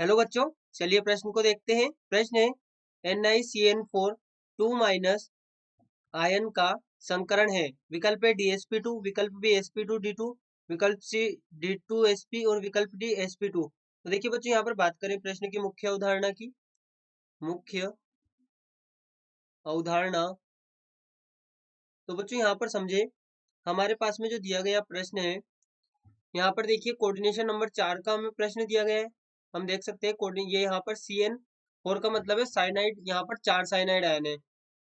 Hello बच्चों, चलिए प्रश्न को देखते हैं। प्रश्न है NiCN4 2 माइनस आयन का संकरण है। विकल्प है DsP2, विकल्प बी sp2d2, विकल्प सी D2sp और विकल्प डी sp2। तो देखिए बच्चों, यहाँ पर बात करें प्रश्न की मुख्य अवधारणा की। मुख्य अवधारणा तो बच्चों यहाँ पर समझे, हमारे पास में जो दिया गया प्रश्न है, यहाँ पर देखिए कोऑर्डिनेशन नंबर 4 का हमें प्रश्न दिया गया है। हम देख सकते हैं ये यहाँ पर CN4 का मतलब है साइनाइड, यहाँ पर 4 साइनाइड आयन है,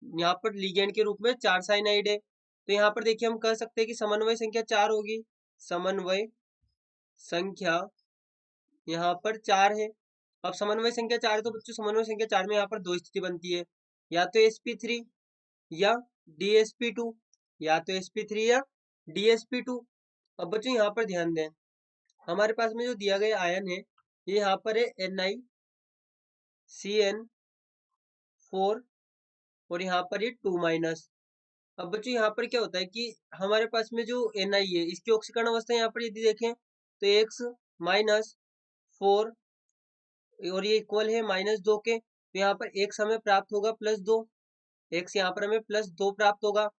यहाँ पर लिगेंड के रूप में 4 साइनाइड है। तो यहाँ पर देखिए हम कह सकते हैं कि समन्वय संख्या 4 होगी। समन्वय संख्या यहाँ पर 4 है। अब समन्वय संख्या 4 है तो बच्चों समन्वय संख्या 4 में यहाँ पर दो स्थिति बनती है, या तो sp3 या DsP2, या तो sp3 या DsP2। अब बच्चों यहाँ पर ध्यान दें, हमारे पास में जो दिया गया आयन है ये यहाँ पर है NiCN4 और यहाँ पर ये 2 माइनस। अब बच्चों यहाँ पर क्या होता है कि हमारे पास में जो Na है इसकी ऑक्सीकरण अवस्था यहाँ पर यदि देखें तो x माइनस 4 और ये इक्वल है -2 के, तो यहाँ पर x हमें प्राप्त होगा +2, x यहाँ पर हमें +2 प्राप्त होगा।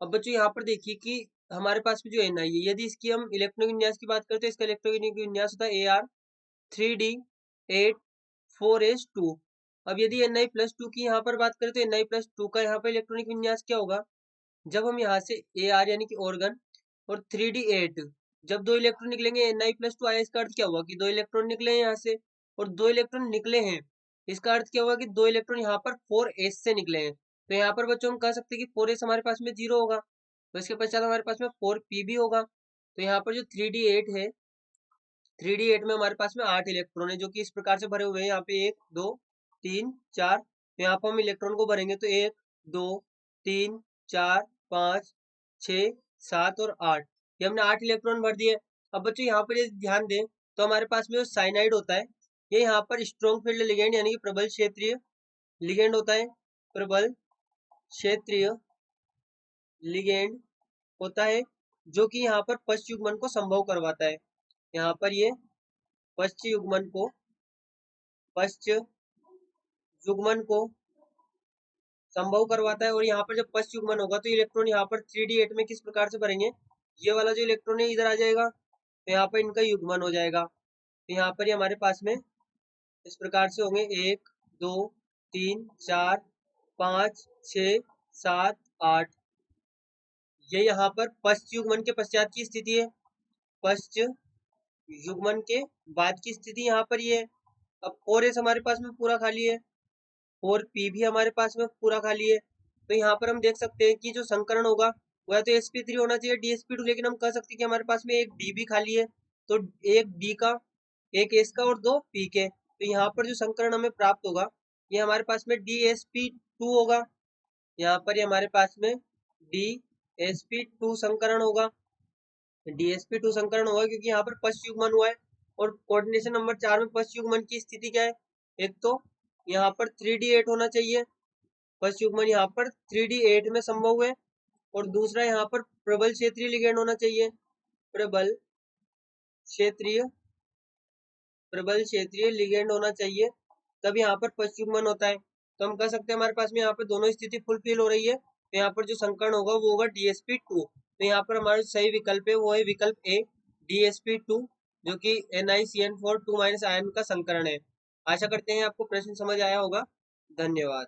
अब बच्चों यहाँ पर देखिए कि हमारे पास में जो Na है, यदि इसकी हम इलेक्ट्रॉनिक विन्यास की बात करते हैं तो इसका इलेक्ट्रॉनिक विन्यास होता है Ar3D8 4s2। अब यदि Na+2 की यहाँ पर बात करें तो Na+2 का यहाँ पर इलेक्ट्रॉनिक विन्यास क्या होगा, जब हम यहाँ से Ar यानी कि ऑर्गन और 3D8 जब दो इलेक्ट्रॉन निकलेंगे Na+2 आया, इसका अर्थ क्या हुआ कि दो इलेक्ट्रॉन निकले हैं यहाँ से और दो इलेक्ट्रॉन निकले हैं, इसका अर्थ क्या हुआ कि दो इलेक्ट्रॉन यहाँ पर 4s से निकले हैं। तो यहाँ पर बच्चों हम कह सकते हैं कि 4s हमारे पास में 0 होगा, तो इसके पश्चात हमारे पास में 4p भी होगा। तो यहाँ पर जो 3D8 है, 3D8 में हमारे पास में 8 इलेक्ट्रॉन है जो कि इस प्रकार से भरे हुए हैं। यहाँ पे 1 2 3 4, तो यहाँ पर हम इलेक्ट्रॉन को भरेंगे तो 1 2 3 4 5 6 7 और 8, ये हमने 8 इलेक्ट्रॉन भर दिए। अब बच्चों यहाँ पर यदि ध्यान दें तो हमारे पास में जो साइनाइड होता है ये यहाँ पर स्ट्रॉन्ग फील्ड लिगेंड यानी कि प्रबल क्षेत्रीय लिगेंड होता है। प्रबल क्षेत्रीय लिगेंड होता है जो कि यहाँ पर पश्च युग्मन को संभव करवाता है। यहाँ पर ये पश्च युग्मन को संभव करवाता है। और यहाँ पर जब पश्च युग्मन होगा तो इलेक्ट्रॉन यहाँ पर 3D8 में किस प्रकार से भरेंगे, ये वाला जो इलेक्ट्रॉन है इधर आ जाएगा, तो यहाँ पर इनका युग्मन हो जाएगा। तो यहाँ पर ये हमारे पास में इस प्रकार से होंगे 1 2 3 4 5 6 7 8। ये यहाँ पर पश्च युग्मन के पश्चात की स्थिति है, पश्च युग्मन के बाद की स्थिति यहाँ पर ये है। अब 4s हमारे पास में पूरा खाली है और p भी हमारे पास में पूरा खाली है। तो यहाँ पर हम देख सकते हैं कि जो संकरण होगा वो या तो sp3 होना चाहिए DsP2, लेकिन हम कह सकते हैं कि हमारे पास में एक d भी खाली है, तो एक d का, एक s का और दो p के। तो यहाँ पर जो संकरण हमें प्राप्त होगा ये हमारे पास में DsP2 होगा। यहाँ पर ये हमारे पास में DsP2 संकरण होगा, DsP2 संकरण होगा क्योंकि यहाँ पर पश्च युग्मन हुआ है। और कोऑर्डिनेशन नंबर 4 में पश्च युग्मन की स्थिति क्या है, एक तो यहाँ पर 3D8 होना चाहिए, पश्च युग्मन यहाँ पर 3D8 में संभव है, और दूसरा यहाँ पर प्रबल क्षेत्रीय लिगेंड होना चाहिए, प्रबल क्षेत्रीय लिगेंड होना चाहिए, तब यहाँ पर पश्च युग्मन होता है। तो हम कह सकते हैं हमारे पास में यहाँ पर दोनों स्थिति फुलफिल हो रही है, तो यहाँ पर जो संकरण होगा वो होगा DsP2। तो यहाँ पर हमारा सही विकल्प है वो है विकल्प ए DsP2, जो कि NiCN4 2 माइनस आयन का संकरण है। आशा करते हैं आपको प्रश्न समझ आया होगा। धन्यवाद।